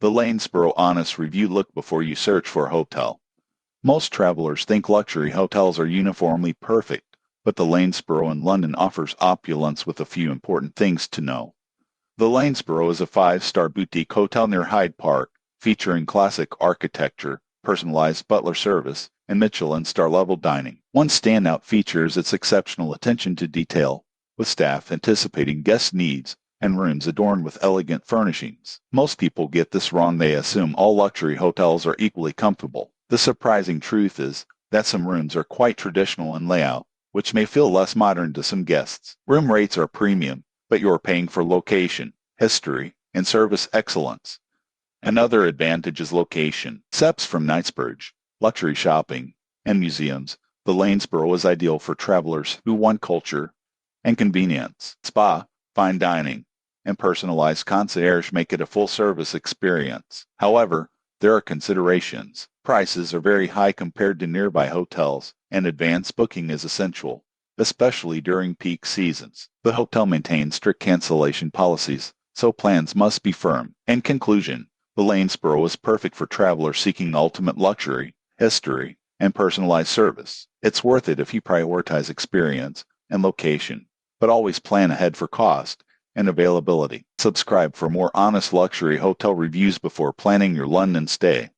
The Lanesborough Honest Review. Look before you search for a hotel. Most travelers think luxury hotels are uniformly perfect, but the Lanesborough in London offers opulence with a few important things to know. The Lanesborough is a 5-star boutique hotel near Hyde Park, featuring classic architecture, personalized butler service, and Michelin star-level dining. One standout feature is its exceptional attention to detail, with staff anticipating guest needs and rooms adorned with elegant furnishings. Most people get this wrong. They assume all luxury hotels are equally comfortable. The surprising truth is that some rooms are quite traditional in layout, which may feel less modern to some guests. Room rates are premium, but you're paying for location, history, and service excellence. Another advantage is location. Steps from Knightsbridge, luxury shopping, and museums, the Lanesborough is ideal for travelers who want culture and convenience. Spa, fine dining, and personalized concierge make it a full-service experience. However, there are considerations. Prices are very high compared to nearby hotels, and advanced booking is essential, especially during peak seasons. The hotel maintains strict cancellation policies, so plans must be firm. In conclusion, the Lanesborough is perfect for travelers seeking ultimate luxury, history, and personalized service. It's worth it if you prioritize experience and location, but always plan ahead for cost and availability. Subscribe for more honest luxury hotel reviews before planning your London stay.